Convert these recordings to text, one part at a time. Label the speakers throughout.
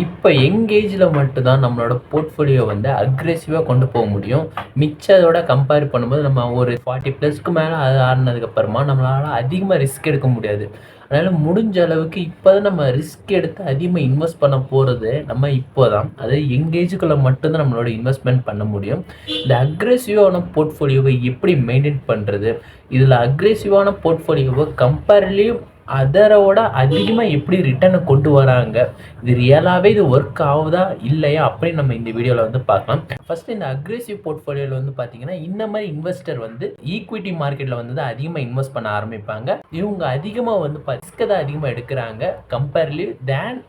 Speaker 1: இப்போ எங்கேஜில் மட்டும்தான் நம்மளோட போர்ட்ஃபோலியோ வந்து அக்ரெசிவாக கொண்டு போக முடியும். மிச்சதோட கம்பேர் பண்ணும்போது நம்ம ஒரு 40 ப்ளஸ்க்கு மேலே அது ஆடினதுக்கப்புறமா நம்மளால் அதிகமாக ரிஸ்க் எடுக்க முடியாது. அதனால் முடிஞ்ச அளவுக்கு இப்போ தான் நம்ம ரிஸ்க் எடுத்து அதிகமாக இன்வெஸ்ட் பண்ண போகிறது நம்ம இப்போ தான். அதாவது எங்கேஜுக்குள்ளே மட்டும்தான் நம்மளோட இன்வெஸ்ட்மெண்ட் பண்ண முடியும். இந்த அக்ரெசிவான போர்ட்ஃபோலியோவை எப்படி மெயின்டைன் பண்ணுறது, இதில் அக்ரெசிவான போர்ட்ஃபோலியோவை கம்பேர்லியும் அதரோட அதிகமாக எப்படி ரிட்டர்னை கொண்டு வராங்க, இது ரியலாகவே இது ஒர்க் ஆகுதா இல்லையா அப்படின்னு நம்ம இந்த வீடியோவில் வந்து பார்க்கலாம். ஃபர்ஸ்ட் இந்த அக்ரெசிவ் போர்ட்ஃபோலியோவில் வந்து பார்த்தீங்கன்னா இந்த மாதிரி இன்வெஸ்டர் வந்து ஈக்விட்டி மார்க்கெட்டில் வந்து அதிகமாக இன்வெஸ்ட் பண்ண ஆரம்பிப்பாங்க. இவங்க அதிகமாக வந்து ரிஸ்க் தான் அதிகமாக எடுக்கிறாங்க கம்பேர்லி தேன்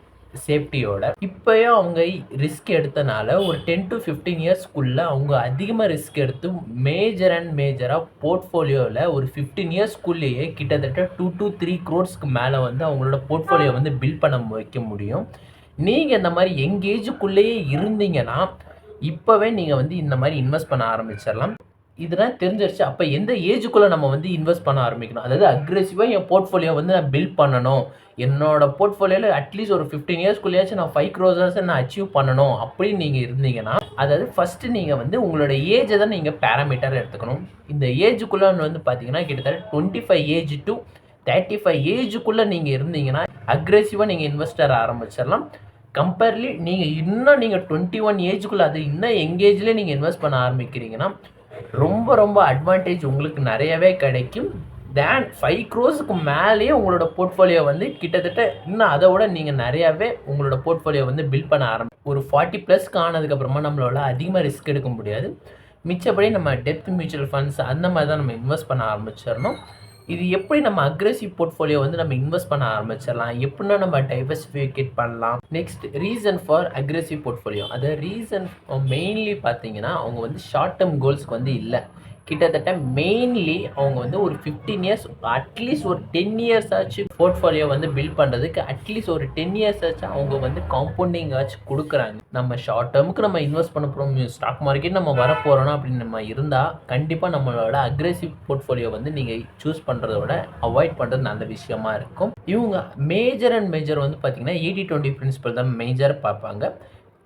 Speaker 1: சேஃப்டியோட. இப்போயும் அவங்க ரிஸ்க் எடுத்தனால ஒரு 10 to 15 இயர்ஸ்க்குள்ள அவங்க அதிகமாக ரிஸ்க் எடுத்து மேஜராக போர்ட்ஃபோலியோவில் ஒரு 15 இயர்ஸ்க்குள்ளேயே கிட்டத்தட்ட 2 to 3 crores மேலே வந்து அவங்களோட போர்ட்ஃபோலியோ வந்து பில்ட் பண்ண வைக்க முடியும். நீங்கள் இந்த மாதிரி எங்கேஜுக்குள்ளேயே இருந்தீங்கன்னா இப்போவே நீங்கள் வந்து இந்த மாதிரி இன்வெஸ்ட் பண்ண ஆரம்பிச்சிடலாம். இதெல்லாம் தெரிஞ்சிருச்சு. அப்போ எந்த ஏஜுக்குள்ளே நம்ம வந்து இன்வெஸ்ட் பண்ண ஆரம்பிக்கணும், அதாவது அக்ரெசிவாக என் போர்ட்ஃபோலியோ வந்து நான் பில்ட் பண்ணணும், என்னோட போர்ட்ஃபோலியோவில் அட்லீஸ்ட் ஒரு 15 இயர்ஸ்க்குள்ளேயாச்சும் நான் 5 crores நான் அச்சீவ் பண்ணணும் அப்படின்னு நீங்கள் இருந்தீங்கன்னா, அதாவது ஃபஸ்ட்டு நீங்கள் வந்து உங்களோட ஏஜை தான் நீங்கள் பேராமீட்டர் எடுத்துக்கணும். இந்த ஏஜுக்குள்ளே வந்து பார்த்தீங்கன்னா கிட்டத்தட்ட 25 ஏஜ் டு 35 ஏஜுக்குள்ளே நீங்கள் இருந்தீங்கன்னா அக்ரெசிவாக நீங்கள் இன்வெஸ்டர் ஆரம்பிச்சிடலாம். கம்பேர்லி நீங்கள் 21 ஏஜுக்குள்ளே அது இன்னும் எங்கேஜ்லேயே நீங்கள் இன்வெஸ்ட் பண்ண ஆரம்பிக்கிறீங்கன்னா ரொம்ப அட்வான்டேஜ் உங்களுக்கு நிறையவே கிடைக்கும். தேன் 5 crores மேலேயே உங்களோட போர்ட்ஃபோலியோ வந்து கிட்டத்தட்ட இன்னும் அதை விட நீங்கள் நிறையாவே உங்களோட போர்ட்ஃபோலியோ வந்து பில்ட் பண்ண ஒரு 40 ப்ளஸ்க்கு ஆனதுக்கப்புறமா நம்மளால அதிகமாக ரிஸ்க் எடுக்க முடியாது. மிச்சப்படி நம்ம டெப்த் மியூச்சுவல் ஃபண்ட்ஸ் அந்த மாதிரி தான் நம்ம இன்வெஸ்ட் பண்ண ஆரம்பிச்சிடணும். இது எப்படி நம்ம அக்ரெசிவ் போர்ட்ஃபோலியோ வந்து நம்ம இன்வெஸ்ட் பண்ண ஆரம்பிச்சிடலாம், எப்படின்னா நம்ம டைவர்சிஃபிகேட் பண்ணலாம். Next reason for aggressive portfolio, அது ரீசன் மெயின்லி பார்த்தீங்கன்னா அவங்க வந்து ஷார்ட் டேர்ம் கோல்ஸ்க்கு வந்து இல்லை. கிட்டத்தட்ட மெயின்லி அவங்க வந்து ஒரு 15 இயர்ஸ் அட்லீஸ்ட் ஒரு 10 இயர்ஸ் ஆச்சு போர்ட்ஃபோலியோ வந்து பில்ட் பண்ணுறதுக்கு அட்லீஸ்ட் ஒரு 10 இயர்ஸ் ஆச்சு அவங்க வந்து காம்பவுண்டிங் ஆச்சு கொடுக்குறாங்க. நம்ம ஷார்ட் டேர்முக்கு நம்ம இன்வெஸ்ட் பண்ண போகிறோம், ஸ்டாக் மார்க்கெட் நம்ம வர போகிறோன்னா அப்படின்னு நம்ம இருந்தால் கண்டிப்பாக நம்மளோட அக்ரெசிவ் போர்ட்ஃபோலியோ வந்து நீங்கள் சூஸ் பண்ணுறதோட அவாய்ட் பண்ணுறது நல்ல விஷயமா இருக்கும். இவங்க மேஜர் வந்து பார்த்தீங்கன்னா 80-20 பிரின்சிபல் தான் மேஜராக பார்ப்பாங்க.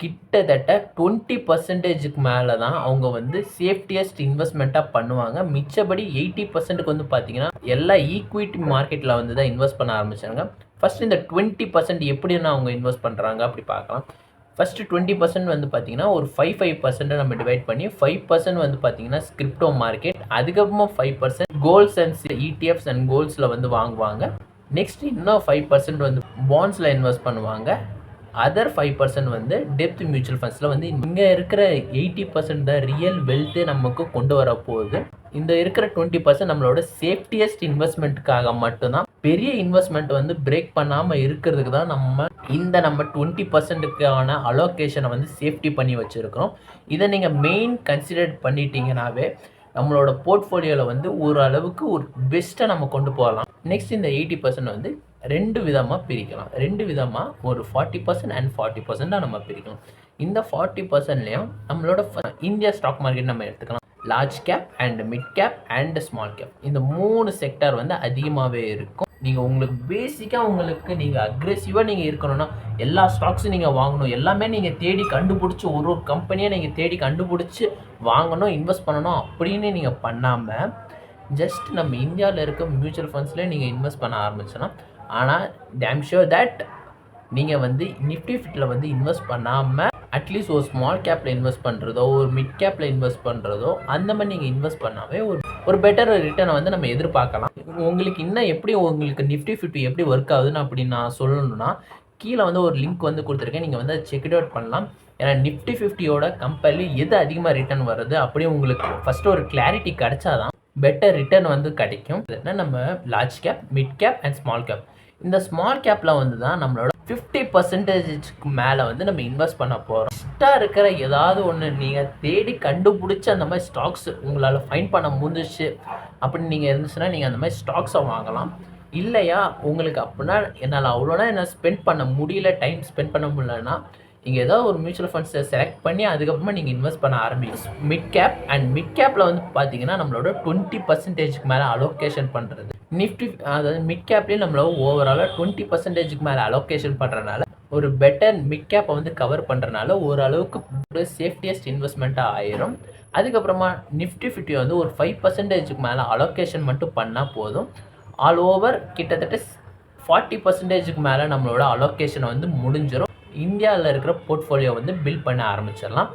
Speaker 1: கிட்டத்தட்ட 20% மேலே தான் அவங்க வந்து சேஃப்டியஸ்ட் இன்வெஸ்ட்மெண்ட்டாக பண்ணுவாங்க. மிச்சபடி 80% வந்து பார்த்தீங்கன்னா எல்லா ஈக்விட்டி மார்க்கெட்டில் வந்து தான் இன்வெஸ்ட் பண்ண ஆரம்பிச்சாங்க. ஃபஸ்ட் இந்த 20% எப்படின்னா அவங்க இன்வெஸ்ட் பண்ணுறாங்க அப்படி பார்க்கலாம். ஃபஸ்ட்டு 20% வந்து பார்த்தீங்கன்னா ஒரு 5% நம்ம டிவைட் பண்ணி 5% வந்து பார்த்தீங்கன்னா கிரிப்டோ மார்க்கெட், அதுக்கப்புறமா 5% கோல்ட்ஸ் அண்ட் இடிஎஃப்ஸ் அண்ட் கோல்ட்ஸில் வந்து வாங்குவாங்க. நெக்ஸ்ட் இன்னும் 5% வந்து பாண்ட்ஸில் இன்வெஸ்ட் பண்ணுவாங்க. அதர் 5% வந்து டெப்த் மியூச்சுவல் ஃபண்ட்ஸில் வந்து இங்கே இருக்கிற 80% தான் ரியல் வெல்த்து நமக்கு கொண்டு வர போகுது. இந்த இருக்கிற 20% நம்மளோட சேஃப்டியஸ்ட் இன்வெஸ்ட்மெண்ட்டுக்காக மட்டும்தான். பெரிய இன்வெஸ்ட்மெண்ட் வந்து பிரேக் பண்ணாமல் இருக்கிறதுக்கு தான் நம்ம 20%க்கான அலோகேஷனை வந்து சேஃப்டி பண்ணி வச்சுருக்கிறோம். இதை நீங்கள் மெயின் கன்சிடர் பண்ணிட்டீங்கன்னாவே நம்மளோட போர்ட்ஃபோலியோவில் வந்து ஓரளவுக்கு ஒரு பெஸ்ட்டை நம்ம கொண்டு போகலாம். நெக்ஸ்ட் இந்த 80% வந்து 2 விதமாக பிரிக்கலாம். 2 விதமாக ஒரு 40% அண்ட் 40% நம்ம பிரிக்கலாம். இந்த 40%லேயும் நம்மளோட இந்தியா ஸ்டாக் மார்க்கெட் நம்ம எடுத்துக்கலாம். Large cap and mid cap and small cap, இந்த 3 செக்டார் வந்து அதிகமாகவே இருக்கும். நீங்கள் உங்களுக்கு பேசிக்காக உங்களுக்கு நீங்கள் அக்ரெசிவாக நீங்கள் இருக்கணும்னா எல்லா ஸ்டாக்ஸும் நீங்கள் வாங்கணும், எல்லாமே நீங்கள் தேடி கண்டுபிடிச்சி ஒரு கம்பெனியை நீங்கள் தேடி கண்டுபிடிச்சி வாங்கணும், இன்வெஸ்ட் பண்ணணும் அப்படின்னு நீங்கள் பண்ணாமல் ஜஸ்ட் நம்ம இந்தியாவில் இருக்க மியூச்சுவல் ஃபண்ட்ஸில் நீங்கள் இன்வெஸ்ட் பண்ண ஆரம்பிச்சோன்னா, ஆனால் டேம் ஷூர் தட் நீங்கள் வந்து நிஃப்டி ஃபிட்டில் வந்து இன்வெஸ்ட் பண்ணாமல் அட்லீஸ்ட் ஒரு ஸ்மால் கேப்பில் இன்வெஸ்ட் பண்ணுறதோ ஒரு மிட் கேப்பில் இன்வெஸ்ட் பண்ணுறதோ அந்த மாதிரி நீங்கள் இன்வெஸ்ட் பண்ணாவே ஒரு பெட்டர் ரிட்டர்னை வந்து நம்ம எதிர்பார்க்கலாம். உங்களுக்கு இன்னும் எப்படி உங்களுக்கு நிஃப்டி ஃபிஃப்டி எப்படி ஒர்க் ஆகுதுன்னு அப்படின்னு நான் சொல்லணும்னா கீழே வந்து ஒரு லிங்க் வந்து கொடுத்துருக்கேன், நீங்கள் வந்து அதை செக் இட் அவுட் பண்ணலாம். ஏன்னா நிஃப்டி ஃபிஃப்டியோட கம்பேர்லி எது அதிகமாக ரிட்டர்ன் வருது அப்படி உங்களுக்கு ஃபஸ்ட்டு ஒரு கிளாரிட்டி கிடைச்சாதான் பெட்டர் ரிட்டர்ன் வந்து கிடைக்கும். நம்ம large cap, mid cap and small cap, இந்த ஸ்மால் கேப்பில் வந்து தான் நம்மளோட 50%க்கு மேலே வந்து நம்ம இன்வெஸ்ட் பண்ண போகிறோம். பெஸ்ட்டாக இருக்கிற ஏதாவது ஒன்று நீங்கள் தேடி கண்டுபிடிச்சி அந்த மாதிரி ஸ்டாக்ஸ் உங்களால் ஃபைண்ட் பண்ண முடிஞ்சிச்சு அப்படின்னு நீங்கள் இருந்துச்சுன்னா நீங்கள் அந்த மாதிரி ஸ்டாக்ஸை வாங்கலாம். இல்லையா உங்களுக்கு அப்படின்னா என்னால் அவ்வளோனா என்ன ஸ்பெண்ட் பண்ண முடியல, டைம் ஸ்பெண்ட் பண்ண முடியலன்னா நீங்கள் ஏதாவது ஒரு மியூச்சுவல் ஃபண்ட்ஸை செலக்ட் பண்ணி அதுக்கப்புறமா நீங்கள் இன்வெஸ்ட் பண்ண ஆரம்பிக்கும். மிட் கேப் அண்ட் மிட் கேப்பில் வந்து பார்த்தீங்கன்னா நம்மளோட 20%க்கு மேலே அலோகேஷன் பண்ணுறது. நிஃப்டி அதாவது மிட் கேப்லேயும் நம்மளோட ஓவராலாக 20%க்கு மேலே அலோகேஷன் பண்ணுறதுனால ஒரு பெட்டர் மிட் கேப்பை வந்து கவர் பண்ணுறனால ஓரளவுக்கு ஒரு சேஃப்டியஸ்ட் இன்வெஸ்ட்மெண்ட்டாக ஆயிரும். அதுக்கப்புறமா நிஃப்டி 50 வந்து ஒரு 5% மேலே அலோகேஷன் மட்டும் பண்ணால் போதும். ஆல் ஓவர் கிட்டத்தட்ட 40% மேலே நம்மளோட அலோகேஷன் வந்து முடிஞ்சிடும். இந்தியாவில் இருக்கிற போர்ட்ஃபோலியோ வந்து பில்ட் பண்ண ஆரம்பிச்சிடலாம்.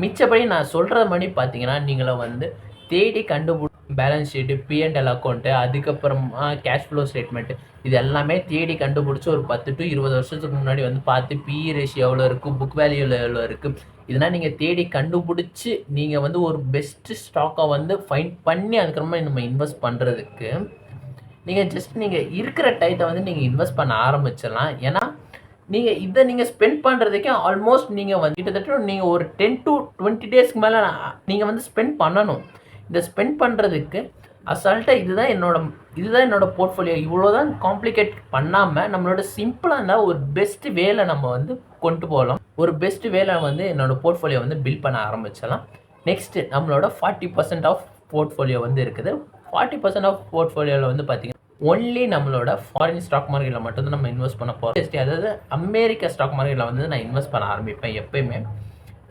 Speaker 1: மிச்சப்படி நான் சொல்கிற மாதிரி பார்த்தீங்கன்னா நீங்களும் வந்து தேடி பேலன்ஸ் ஷீட்டு, P&L அக்கௌண்ட்டு, அதுக்கப்புறமா கேஷ் ஃப்ளோ ஸ்டேட்மெண்ட்டு, இது எல்லாமே தேடி கண்டுபிடிச்சி ஒரு 10 to 20 வருஷத்துக்கு முன்னாடி வந்து பார்த்து PE ரேஷியோ எவ்வளோ இருக்குது, புக் வேல்யூ எவ்வளோ இருக்குது, இதெல்லாம் நீங்கள் தேடி கண்டுபிடிச்சி நீங்கள் வந்து ஒரு பெஸ்ட்டு ஸ்டாக்கை வந்து ஃபைண்ட் பண்ணி அதுக்கப்புறமா நம்ம இன்வெஸ்ட் பண்ணுறதுக்கு நீங்கள் நீங்கள் இருக்கிற டயத்தை வந்து நீங்கள் இன்வெஸ்ட் பண்ண ஆரம்பிச்சிடலாம். ஏன்னா நீங்கள் ஸ்பெண்ட் பண்ணுறதுக்கே ஆல்மோஸ்ட் நீங்கள் வந்து கிட்டத்தட்ட நீங்கள் ஒரு 10 to 20 டேஸ்க்கு மேலே நீங்கள் வந்து ஸ்பெண்ட் பண்ணணும். இந்த ஸ்பெண்ட் பண்ணுறதுக்கு அசால்ட்டாக இதுதான் என்னோட போர்ட்ஃபோலியோ, இவ்வளோ தான் காம்ப்ளிகேட் பண்ணாமல் நம்மளோட சிம்பிளாக இருந்தால் ஒரு பெஸ்ட் வேலை நம்ம வந்து கொண்டு போகலாம். ஒரு பெஸ்ட் வேலை வந்து என்னோடய போர்ட்ஃபோலியோ வந்து பில்ட் பண்ண ஆரம்பிச்சிடலாம். நெக்ஸ்ட்டு நம்மளோட 40% ஆஃப் போர்ட்ஃபோலியோ வந்து இருக்குது. 40% ஆஃப் போர்ட்ஃபோலியோவில் வந்து பார்த்திங்கன்னா ஒன்லி நம்மளோட ஃபாரின் ஸ்டாக் மார்க்கெட்டில் மட்டும்தான் நம்ம இன்வெஸ்ட் பண்ண போகிறோம். அதாவது அமெரிக்கா ஸ்டாக் மார்க்கெட்டில் வந்து நான் இன்வெஸ்ட் பண்ண ஆரம்பிப்பேன் எப்பயுமே.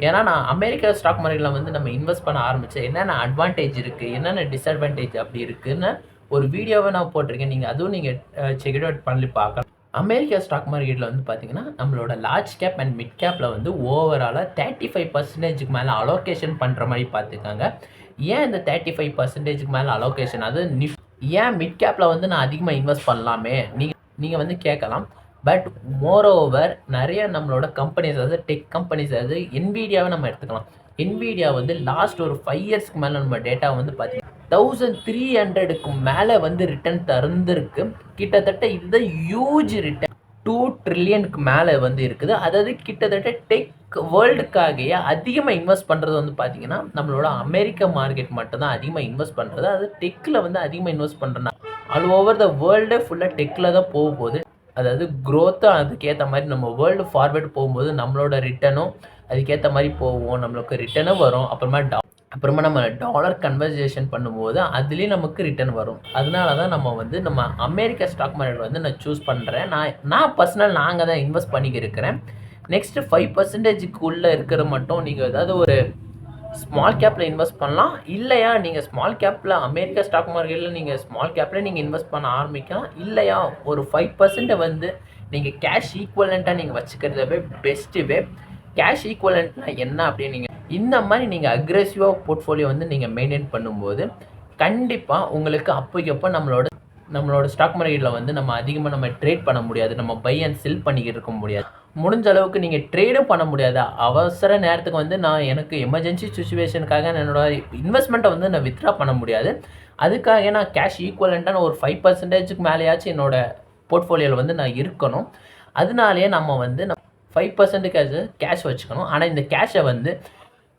Speaker 1: ஏன்னா நான் அமெரிக்கா ஸ்டாக் மார்க்கெட்டில் வந்து நம்ம இன்வெஸ்ட் பண்ண ஆரம்பித்தேன் என்னென்ன அட்வான்டேஜ் இருக்குது, என்னென்ன டிஸ்அட்வான்டேஜ் அப்படி இருக்குதுன்னு ஒரு வீடியோவை நான் போட்டிருக்கேன். அதுவும் நீங்கள் செக் இட் அவுட் பண்ணி பார்க்கலாம். அமெரிக்கா ஸ்டாக் மார்க்கெட்டில் வந்து பார்த்தீங்கன்னா நம்மளோட லார்ஜ் கேப் அண்ட் மிட் கேப்பில் வந்து ஓவராலாக 35% மேலே அலோகேஷன் பண்ணுற மாதிரி பார்த்துக்காங்க. ஏன் இந்த 35% மேலே அலோகேஷன், அது ஏன் மிட் கேப்பில் வந்து நான் அதிகமாக இன்வெஸ்ட் பண்ணலாமே நீங்கள் வந்து கேட்கலாம். பட் மோரோவர் நிறைய நம்மளோட கம்பெனிஸ், அதாவது டெக் கம்பெனிஸ், அதாவது NVIDIAவை நம்ம எடுத்துக்கலாம். NVIDIA வந்து லாஸ்ட் ஒரு 5 இயர்ஸ்க்கு மேலே நம்ம டேட்டா வந்து பார்த்தீங்கன்னா 1300க்கு மேலே வந்து ரிட்டர்ன் தந்துருக்கு. கிட்டத்தட்ட இதுதான் ஹியூஜ் ரிட்டர்ன், 2 ட்ரில்லியனுக்கு மேலே வந்து இருக்குது. அதாவது கிட்டத்தட்ட டெக் வேர்ல்டுக்காகவே அதிகமாக இன்வெஸ்ட் பண்ணுறது வந்து பார்த்தீங்கன்னா நம்மளோட அமெரிக்கா மார்க்கெட் மட்டும் தான் அதிகமாக இன்வெஸ்ட் பண்ணுறது. அது டெக்கில் வந்து அதிகமாக இன்வெஸ்ட் பண்ணுறேன்னா ஆல் ஓவர் த வேர்ல்டே ஃபுல்லாக டெக்கில் தான் போக போகுது. அதாவது க்ரோத்தும் அதுக்கேற்ற மாதிரி நம்ம வேர்ல்டு ஃபார்வேர்டு போகும்போது நம்மளோட ரிட்டனும் அதுக்கேற்ற மாதிரி போவோம், நம்மளுக்கு ரிட்டனும் வரும். அப்புறமா நம்ம டாலர் கன்வர்சேஷன் பண்ணும்போது அதுலேயும் நமக்கு ரிட்டர்ன் வரும். அதனால தான் நம்ம அமெரிக்கா ஸ்டாக் மார்க்கெட் வந்து நான் சூஸ் பண்ணுறேன். நான் பர்சனல் நாங்கள் தான் இன்வெஸ்ட் பண்ணிக்கிறேன். நெக்ஸ்ட்டு 5%க்குள்ளே இருக்கிற மட்டும் நீங்கள் ஏதாவது ஒரு ஸ்மால் கேப்பில் இன்வெஸ்ட் பண்ணலாம். இல்லையா நீங்கள் ஸ்மால் கேப்பில் அமெரிக்கா ஸ்டாக் மார்க்கெட்டில் நீங்கள் ஸ்மால் கேப்பில் நீங்கள் இன்வெஸ்ட் பண்ண ஆரம்பிக்கலாம். இல்லையா ஒரு 5% வந்து நீங்கள் கேஷ் ஈக்குவலண்ட்டாக நீங்கள் வச்சுக்கிறதவே பெஸ்ட்டு வே. கேஷ் ஈக்குவலண்ட்னா என்ன அப்படின்னு இந்த மாதிரி நீங்கள் அக்ரெசிவாக போர்ட்ஃபோலியோ வந்து நீங்கள் மெயின்டைன் பண்ணும்போது கண்டிப்பாக உங்களுக்கு அப்போக்கப்போ நம்மளோட ஸ்டாக் மார்க்கெட்டில் வந்து நம்ம அதிகமாக ட்ரேட் பண்ண முடியாது, நம்ம பை அண்ட் செல் பண்ணிக்கிட்டு இருக்க முடியாது. முடிஞ்ச அளவுக்கு நீங்கள் ட்ரேடும் பண்ண முடியாது. அவசர நேரத்துக்கு வந்து எனக்கு எமர்ஜென்சி சுச்சுவேஷனுக்காக என்னோடய இன்வெஸ்ட்மெண்ட்டை வந்து நான் வித்ட்ரா பண்ண முடியாது. அதுக்காக நான் கேஷ் ஈக்குவலண்ட்டான ஒரு 5%க்கு மேலேயாச்சும் என்னோடய போர்ட்ஃபோலியோவில் வந்து நான் இருக்கணும். அதனாலேயே நம்ம வந்து 5% கேஷ் வச்சுக்கணும். ஆனால் இந்த கேஷை வந்து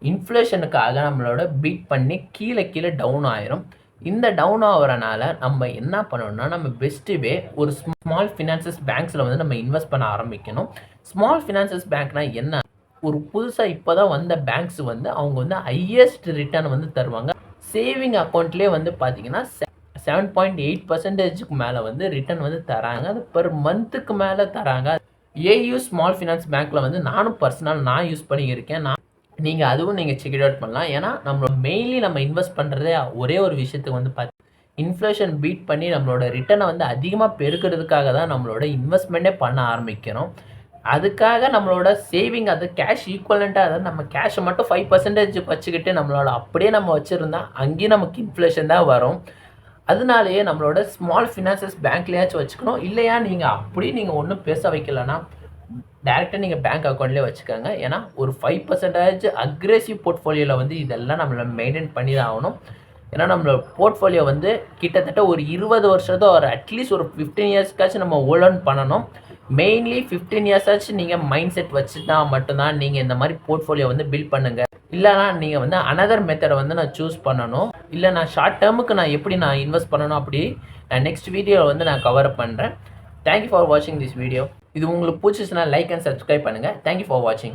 Speaker 1: இன்ஃப்ளேஷனுக்காக நம்மளோட பீட் பண்ணி கீழே டவுன் ஆயிரும். இந்த டவுன் ஆகிறனால நம்ம என்ன பண்ணணும்னா நம்ம பெஸ்ட்டு வே ஒரு ஸ்மால் ஃபினான்சஸ் பேங்க்ஸில் வந்து நம்ம இன்வெஸ்ட் பண்ண ஆரம்பிக்கணும். ஸ்மால் ஃபினான்சஸ் பேங்க்னால் என்ன, ஒரு புதுசாக இப்போ தான் வந்த பேங்க்ஸ் வந்து அவங்க வந்து ஹையஸ்ட் ரிட்டர்ன் வந்து தருவாங்க. சேவிங் அக்கௌண்ட்லேயே வந்து பார்த்தீங்கன்னா 7.8%க்கு மேலே வந்து ரிட்டர்ன் வந்து தராங்க. அது பெர் மந்த்துக்கு மேலே தராங்க. AU ஸ்மால் ஃபினான்ஸ் பேங்க்கில் வந்து நானும் நான் யூஸ் பண்ணியிருக்கேன். நீங்கள் அதுவும் செக் இட் அவுட் பண்ணலாம். ஏன்னா மெயின்லி நம்ம இன்வெஸ்ட் பண்ணுறதே ஒரே ஒரு விஷயத்துக்கு வந்து இன்ஃப்ளேஷன் பீட் பண்ணி நம்மளோட ரிட்டர்னை வந்து அதிகமாக பெருக்கிறதுக்காக தான் நம்மளோட இன்வெஸ்ட்மெண்ட்டே பண்ண ஆரம்பிக்கிறோம். அதுக்காக நம்மளோட சேவிங், அது கேஷ் ஈக்குவலண்ட்டாக, அதாவது நம்ம கேஷை மட்டும் 5% வச்சுக்கிட்டு நம்மளோட அப்படியே நம்ம வச்சுருந்தா அங்கேயும் நமக்கு இன்ஃப்ளேஷன் தான் வரும். அதனாலேயே நம்மளோட ஸ்மால் ஃபினான்சஸ் பேங்க்லேயாச்சும் வச்சுக்கணும். இல்லையா நீங்கள் ஒன்றும் பேச வைக்கலன்னா டேரெக்டாக நீங்கள் பேங்க் அக்கௌண்ட்லேயே வச்சுக்கோங்க. ஏன்னா ஒரு 5% அக்ரெசிவ் போர்ட்ஃபோலியோவில் வந்து இதெல்லாம் நம்மளை மெயின்டைன் பண்ணி தான் ஆகணும். ஏன்னா நம்மளோட போர்ட்ஃபோலியோ வந்து கிட்டத்தட்ட ஒரு 20 வருஷத்தோ ஒரு அட்லீஸ்ட் ஒரு 15 இயர்ஸ்க்காச்சும் நம்ம ஹோல்ட் பண்ணணும். மெயின்லி 15 இயர்ஸாச்சும் நீங்கள் மைண்ட் செட் வச்சுட்டா மட்டும்தான் நீங்கள் இந்த மாதிரி போர்ட்ஃபோலியோ வந்து பில்ட் பண்ணுங்கள். இல்லைனா நீங்கள் வந்து அனதர் மெத்தடை வந்து நான் சூஸ் பண்ணணும். இல்லை நான் ஷார்ட் டேர்முக்கு நான் எப்படி இன்வெஸ்ட் பண்ணணும் அப்படி நான் நெக்ஸ்ட் வீடியோவில் வந்து நான் கவர் பண்ணுறேன். தேங்க்யூ ஃபார் வாட்சிங் திஸ் வீடியோ. இது உங்களுக்கு பிடிச்சிச்சுன்னா லைக் அண்ட் சப்ஸ்கிரைப் பண்ணுங்கள். தேங்க்யூ ஃபார் வாட்சிங்.